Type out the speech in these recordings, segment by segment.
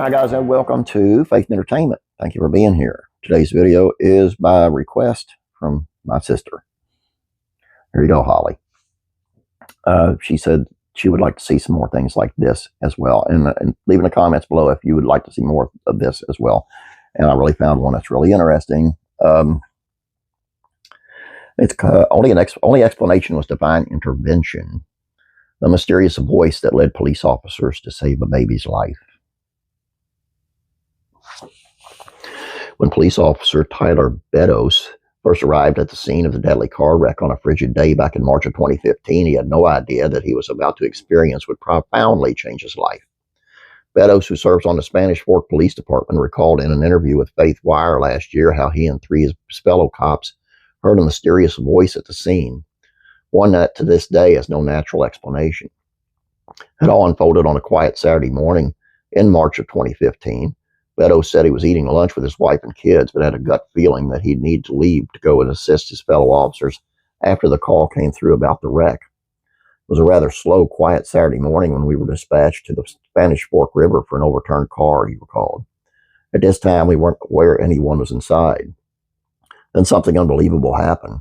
Hi guys, and welcome to Faith and Entertainment. Thank you for being here. Today's video is by request from my sister. Here you go, Holly. She said she would like to see some more things like this as well. And leave in the comments below if you would like to see more of this as well. And I really found one that's really interesting. It's only explanation was divine intervention. The mysterious voice that led police officers to save a baby's life. When police officer Tyler Beddoes first arrived at the scene of the deadly car wreck on a frigid day back in March of 2015, he had no idea that he was about to experience would profoundly change his life. Beddoes, who serves on the Spanish Fork Police Department, recalled in an interview with Faith Wire last year how he and three of his fellow cops heard a mysterious voice at the scene, one that to this day has no natural explanation. It all unfolded on a quiet Saturday morning in March of 2015. Beddoes said he was eating lunch with his wife and kids, but had a gut feeling that he'd need to leave to go and assist his fellow officers after the call came through about the wreck. It was a rather slow, quiet Saturday morning when we were dispatched to the Spanish Fork River for an overturned car, he recalled. At this time, we weren't aware anyone was inside. Then something unbelievable happened.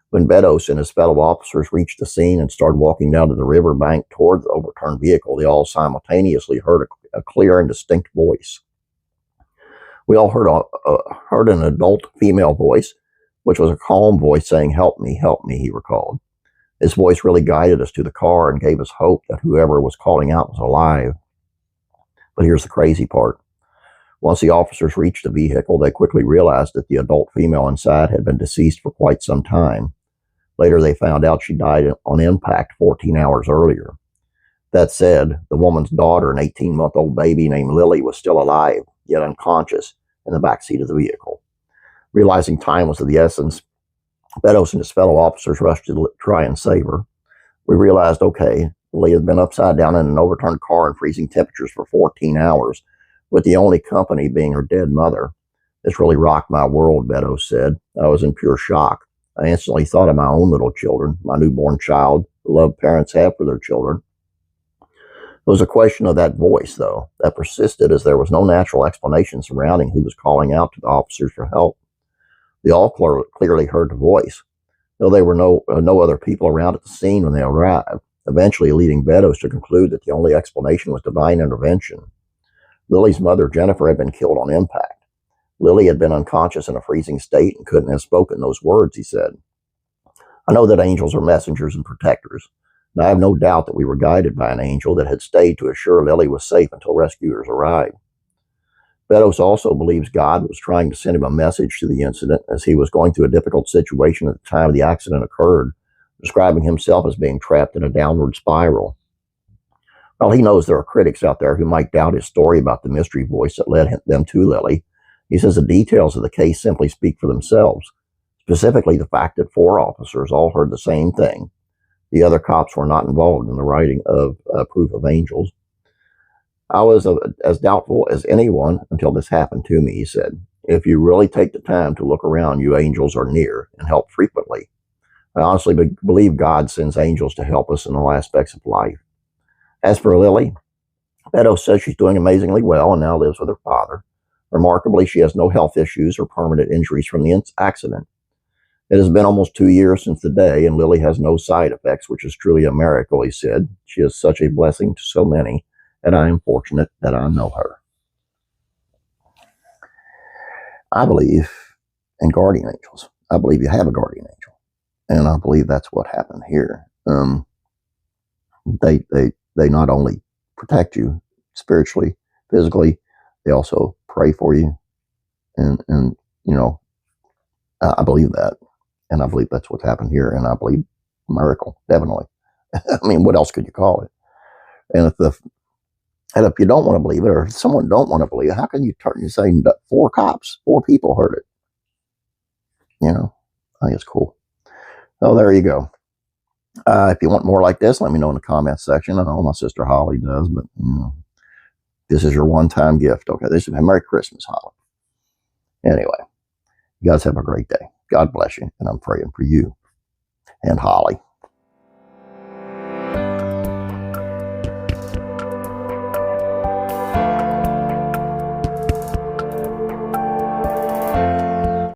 When Beddoes and his fellow officers reached the scene and started walking down to the river bank toward the overturned vehicle, they all simultaneously heard a clear and distinct voice. We all heard an adult female voice, which was a calm voice saying, help me," he recalled. This voice really guided us to the car and gave us hope that whoever was calling out was alive. But here's the crazy part. Once the officers reached the vehicle, they quickly realized that the adult female inside had been deceased for quite some time. Later, they found out she died on impact 14 hours earlier. That said, the woman's daughter, an 18-month-old baby named Lily, was still alive, yet unconscious, in the back seat of the vehicle. Realizing time was of the essence, Beddoes and his fellow officers rushed to try and save her. We realized, okay, Lily had been upside down in an overturned car in freezing temperatures for 14 hours, with the only company being her dead mother. This really rocked my world, Beddoes said. I was in pure shock. I instantly thought of my own little children, my newborn child, the love parents have for their children. It was a question of that voice, though, that persisted as there was no natural explanation surrounding who was calling out to the officers for help. They all clearly heard the voice, though there were no other people around at the scene when they arrived, eventually leading Beddoes to conclude that the only explanation was divine intervention. Lily's mother, Jennifer, had been killed on impact. Lily had been unconscious in a freezing state and couldn't have spoken those words, he said. I know that angels are messengers and protectors, and I have no doubt that we were guided by an angel that had stayed to assure Lily was safe until rescuers arrived. Beddoes also believes God was trying to send him a message to the incident as he was going through a difficult situation at the time the accident occurred, describing himself as being trapped in a downward spiral. While he knows there are critics out there who might doubt his story about the mystery voice that led them to Lily, he says the details of the case simply speak for themselves, specifically the fact that 4 officers all heard the same thing. The other cops were not involved in the writing of proof of angels. I was as doubtful as anyone until this happened to me, he said. If you really take the time to look around, you angels are near and help frequently. I honestly believe God sends angels to help us in all aspects of life. As for Lily, Beddoes says she's doing amazingly well and now lives with her father. Remarkably, she has no health issues or permanent injuries from the accident. It has been almost 2 years since the day, and Lily has no side effects, which is truly a miracle, he said. She is such a blessing to so many, and I am fortunate that I know her. I believe in guardian angels. I believe you have a guardian angel, and I believe that's what happened here. They not only protect you spiritually, physically, they also pray for you, and you know, I believe that. And I believe that's what happened here. And I believe miracle, definitely. I mean, what else could you call it? And if you don't want to believe it, or if someone don't want to believe it, how can you turn and say 4 cops, 4 people heard it? You know, I think it's cool. So there you go. If you want more like this, let me know in the comments section. I know my sister Holly does, but this is your one-time gift. Okay, this is Merry Christmas, Holly. Anyway, you guys have a great day. God bless you, and I'm praying for you and Holly.